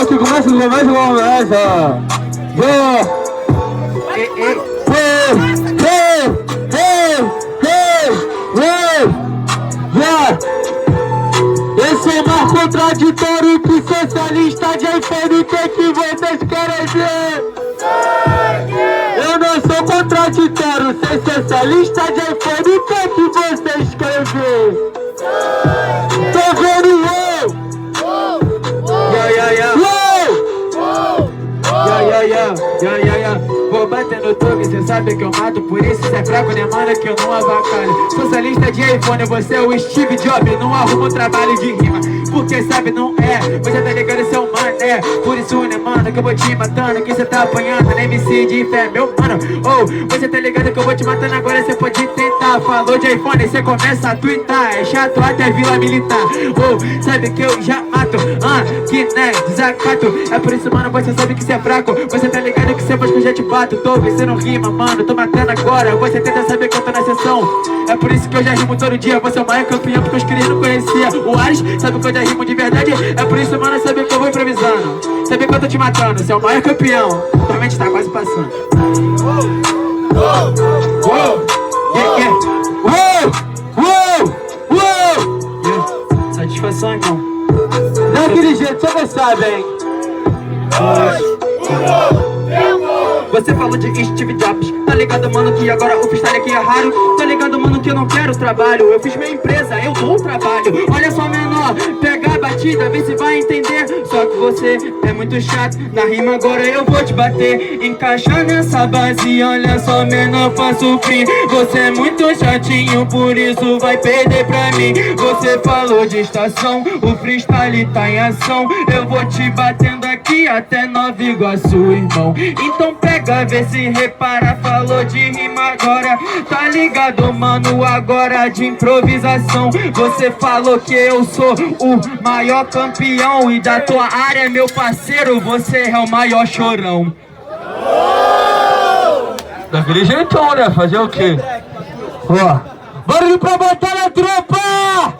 Que começa. Eu sou mais contraditório que socialista de iPhone. O que vocês querem ver? Eu não sou contraditório, sou socialista de iPhone. O que vocês querem ver? Tô vendo Vou bater no toque, cê sabe que eu mato. Por isso cê é fraco, né mano, que eu não avacalho. Socialista de iPhone, você é o Steve Jobs. Não arruma um trabalho de rima, porque sabe não é. Você tá ligado, seu mano, é. Por isso, né mano, que eu vou te matando. Que cê tá apanhando, nem MC de fé, meu mano. Você tá ligado que eu vou te matando. Agora cê pode tentar. Falou de iPhone, cê começa a twittar. É chato até Vila Militar. Sabe que eu já mato, que né, desacato. É por isso, mano, você sabe que cê é fraco. Você tá ligado que cê faz que eu já te bato. Tô vencendo rima, mano, tô matando agora. Você tenta saber que eu tô na sessão. É por isso que eu já rimo todo dia. Você é o maior campeão porque os crianças não conhecia. O Ares, sabe que eu já rimo de verdade. É por isso, mano, sabe que eu vou improvisando. Sabe que eu tô te matando, você é o maior campeão. Atualmente tá quase passando. Satisfação, irmão. Daquele jeito, só você sabe, hein? Você falou de Steve Jobs. Tá ligado, mano, que agora o freestyle aqui é raro. Tá ligado, mano, que eu não quero trabalho. Eu fiz minha empresa, eu dou trabalho. Olha só, menor, pega a batida, vê se vai entender. Só que você é muito chato. Na rima agora eu vou te bater. Encaixa nessa base, olha só, menor, faço fim. Você é muito chatinho, por isso vai perder pra mim. Você falou de estação, o freestyle tá em ação. Eu vou te batendo aqui até Nova Iguaçu, irmão. Então pega, vê se repara, falou de rima agora. Tá ligado, mano, agora de improvisação. Você falou que eu sou o maior campeão. E da tua área, meu parceiro, você é o maior chorão. Daquele jeitão, né? Fazer o quê? Barulho pra botar na tropa!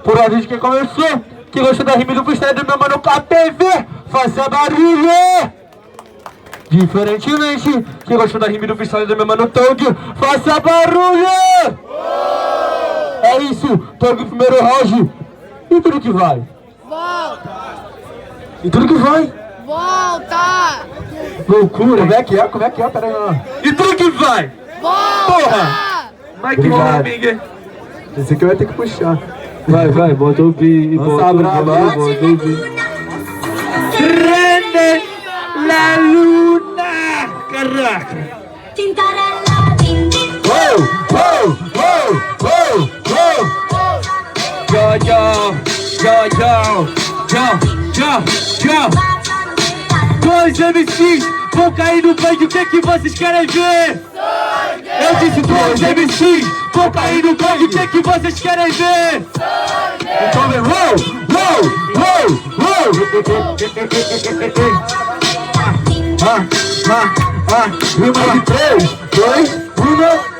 Por ordem de quem começou, que gostou da rima do freestyle do meu mano KPV, faça barulho! Diferentemente, quem gostou da rima do freestyle do meu mano Tog, faça barulho! É isso, Tog primeiro round. E tudo que vai? Volta! E tudo que vai? Volta! Loucura! Como é que é? Pera aí, não. E tudo que vai? Volta! Porra! Mike Holminger. Esse aqui vai ter que puxar. Vai, bota o bi e bota o bi. Rende la luna! Caraca! Yo! Dois MCs vão cair no bang, o que vocês querem ver? Eu disse dois MCs vão cair no bang, o que vocês querem ver? Então vem, rima de 3, 2, 1,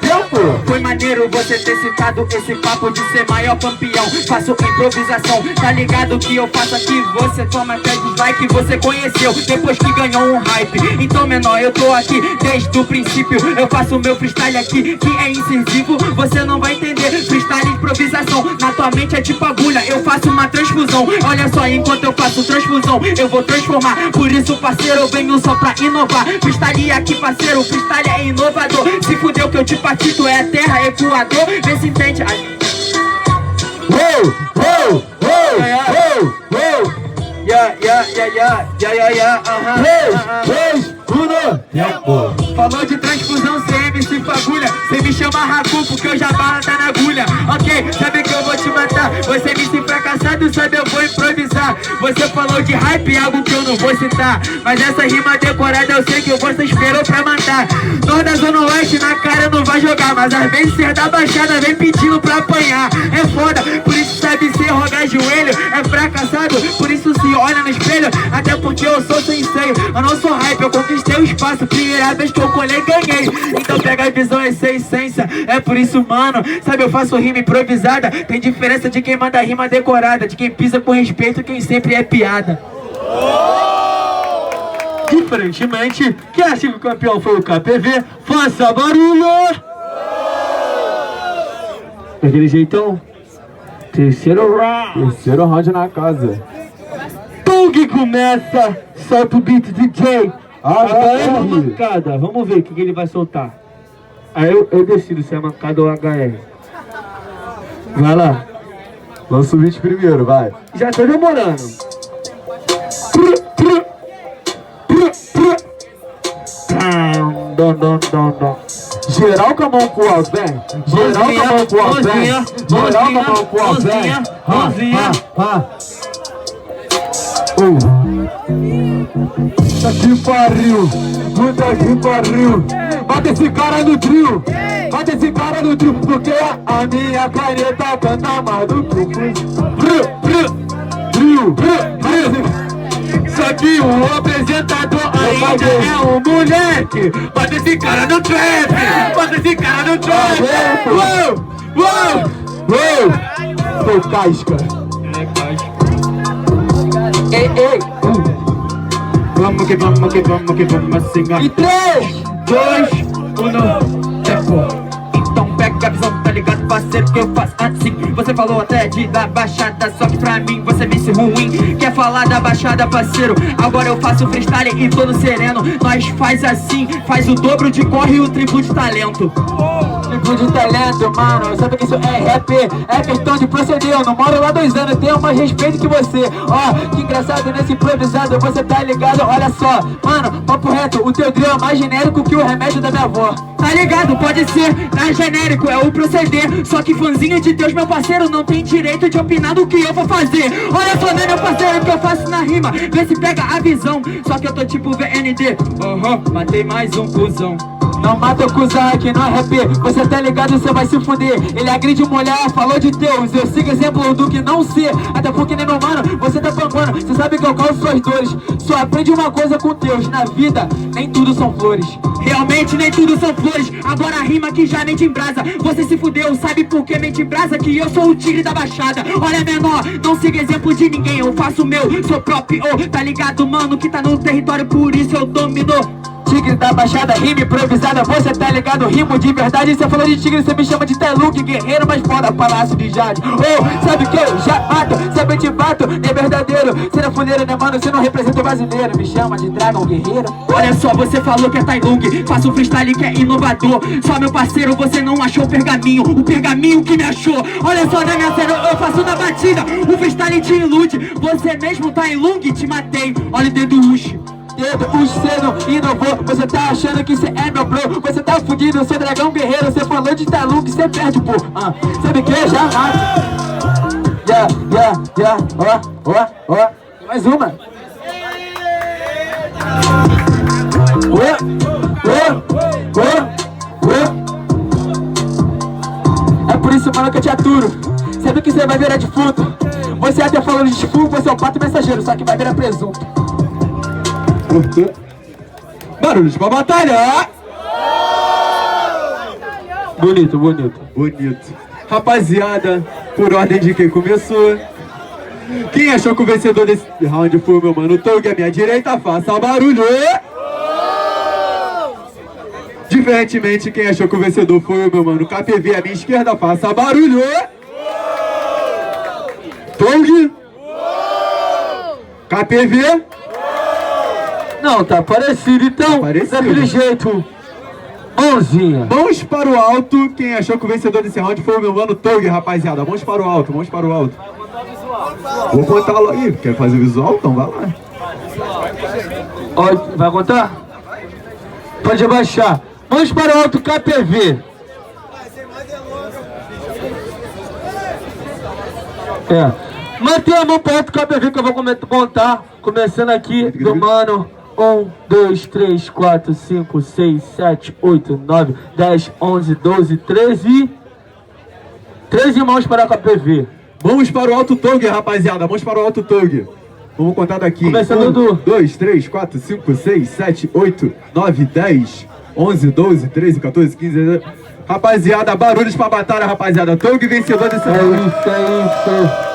tempo! Foi maneiro você ter citado esse papo de ser maior campeão. Faço improvisação, tá ligado que eu faço aqui? Você toma até dislike, você conheceu depois que ganhou um hype. Então, menor, eu tô aqui desde o princípio. Eu faço meu freestyle aqui, que é incisivo. Você não vai entender, freestyle improvisação. Na tua mente é tipo agulha, eu faço uma transfusão. Olha só, enquanto eu faço transfusão, eu vou transformar. Por isso, parceiro, eu venho só pra inovar. Freestyle aqui, parceiro, freestyle é inovador. Se fudeu que eu te parti, tu é terra, Equador. Vê se entende. Falou de transfusão, CM se fagulha. Cê me chama Raku porque eu já bala tá na agulha. Ok, sabe que eu vou te matar. Você me se fracassado, sabe eu vou improvisar. Você falou de hype, algo que eu não vou citar. Mas essa rima decorada eu sei que você esperou pra matar. Nós da Zona Oeste na cara não vai jogar. Mas às vezes cê da Baixada vem pedindo pra apanhar. É foda, por isso sabe ser rogar joelho. É fracassado, por isso se olha no espelho. Até porque eu sou sensei, eu não sou hype, eu conquistei o espaço. Primeira vez que eu eu colhei e ganhei. Então pega a visão, essa é a essência. É por isso, mano, sabe, eu faço rima improvisada. Tem diferença de quem manda rima decorada, de quem pisa com respeito, quem sempre é piada. Diferentemente, quem acha que o campeão foi o KPV, faça barulho! Daquele jeitão. Terceiro round na casa. Tung começa, solta o beat DJ. Agora é uma mancada, vamos ver o que ele vai soltar. Aí eu decido se é mancada ou HR. Vai lá. Lança o beat primeiro, vai. Já tô demorando. Geral com a mão pro alto, vem. Geral com a mão pro alto, vem. Geral com a mão pro alto, vem. Puta que pariu, puta que pariu. Bota esse cara no trio, bota esse cara no trio, porque a minha caneta canta mais do que o trio. Só que o apresentador ainda é um moleque. Bota esse cara no trap, bota esse cara no trap. Uou. Tô casca. Ei. Vamos que vamos assim. E 3, 2, 1, tempo. Então pega a visão, tá ligado, parceiro, que eu faço assim. Você falou até de da baixada, só que pra mim você vice ruim. Quer falar da baixada, parceiro? Agora eu faço freestyle e todo sereno. Nós faz assim, faz o dobro de corre e o triplo de talento. Triplo de talento, mano, sabe que isso é rap, é questão de proceder. Eu não moro lá 2 anos, tenho mais respeito que você. Ó, que engraçado nesse improvisado, você tá ligado, olha só. Mano, papo reto, o teu drill é mais genérico que o remédio da minha avó. Tá ligado, pode ser, é genérico, é o proceder. Só que fãzinho de Deus, meu parceiro, não tem direito de opinar do que eu vou fazer. Olha só, né, meu parceiro, o que eu faço na rima, vê se pega a visão. Só que eu tô tipo VND, matei mais um cuzão. Não mata o cuzão aqui, não é rap. Você tá ligado, você vai se fuder. Ele agride mulher, falou de Deus. Eu sigo exemplo do que não ser. Até porque nem meu mano, você tá panguando. Você sabe que eu causo suas dores. Só aprende uma coisa com Deus. Na vida, nem tudo são flores. Realmente nem tudo são flores. Agora a rima que já mente em brasa. Você se fudeu, sabe por que mente em brasa? Que eu sou o tigre da baixada. Olha, menor, não siga exemplo de ninguém. Eu faço o meu, sou próprio, tá ligado, mano, que tá no território, por isso eu domino. Tigre da baixada, rima improvisada, você tá ligado, rimo de verdade. Você falou de tigre, você me chama de Teluk, guerreiro mais foda, palácio de Jade. Sabe que eu já mato, sabe te bato, é verdadeiro. Você não é fuleiro, né, mano, você não representa o brasileiro. Me chama de Dragon Guerreiro. Olha só, você falou que é Tai Lung, faço um freestyle que é inovador. Só, meu parceiro, você não achou o pergaminho que me achou. Olha só, né, minha série, eu faço na batida, o freestyle te ilude. Você mesmo tá em Lung, te matei, olha o dedo Uchi. Você não inovou, você tá achando que você é meu bro. Você tá fudido, eu sou dragão guerreiro. Você falou de Talum que você perde, pô. Sabe que eu já mato. Ó. Mais uma. É por isso, mano, que eu te aturo. Sabe que você vai virar defunto. Você até falou de defunto, você é um pato mensageiro, só que vai virar presunto. Barulhos pra batalhar. Bonito. Rapaziada, por ordem de quem começou. Quem achou que o vencedor desse round foi o meu mano Tung, à minha direita, faça barulho. Diferentemente, quem achou que o vencedor foi o meu mano KPV, à minha esquerda, faça barulho. Tung. KPV. Não, tá parecido, então, daquele jeito. Mãozinha. Mãos para o alto. Quem achou que o vencedor desse round foi o meu mano Tung, rapaziada. Mãos para o alto. Vou contar logo aí. Quer fazer visual? Então vai lá. Vai contar? Pode abaixar. Mãos para o alto, KPV. Mantenha a mão para o alto, KPV, que eu vou contar. Começando aqui do mano. 1, 2, 3, 4, 5, 6, 7, 8, 9, 10, 11, 12, 13. 13 mãos para a KPV. Mãos para o alto Tung, rapaziada. Mãos para o alto Tung. Vamos contar daqui. Começando do 2, 3, 4, 5, 6, 7, 8, 9, 10, 11, 12, 13, 14, 15... Rapaziada, barulhos pra batalha, rapaziada. Tong vencedor desse round. É isso.